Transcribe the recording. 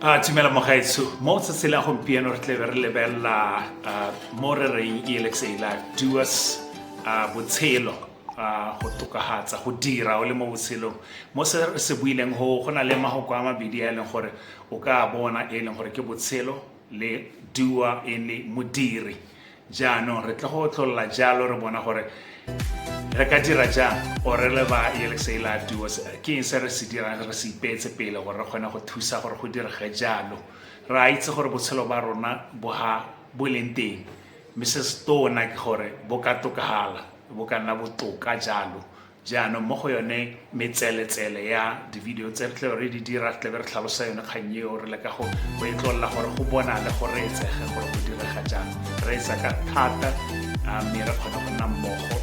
Tumela mogaetso mo tsatsing la gompieno re tle re lebella mo re reng eLxA Life Doers botshelo go tokahatsa go dira o le mo botshelong mo se buileng go na le mahoko a mabedi a leng gore o ka bona e leng gore ke botshelo le doer e le modiri jaanong re tle go tlolla jalo re bona gore re ka dira jang o re le ba eLxA Life Doers ke eng se re se dirang re se ipeetse pele gore re kgone go thusa gore go direge jalo re a itse gore botshelo ba rona bo leng teng mme se se tona ke gore bo ka tokagala bo ka nna botoka jalo jaanong mo go yone metseletsele ya di-video tse re tle re di dira tle re tlhalosa yone kgang eo re leka go itlolola gore go bona le gore etsege gore go direga jang re etsa ka thata mme re kgona go nna mmogo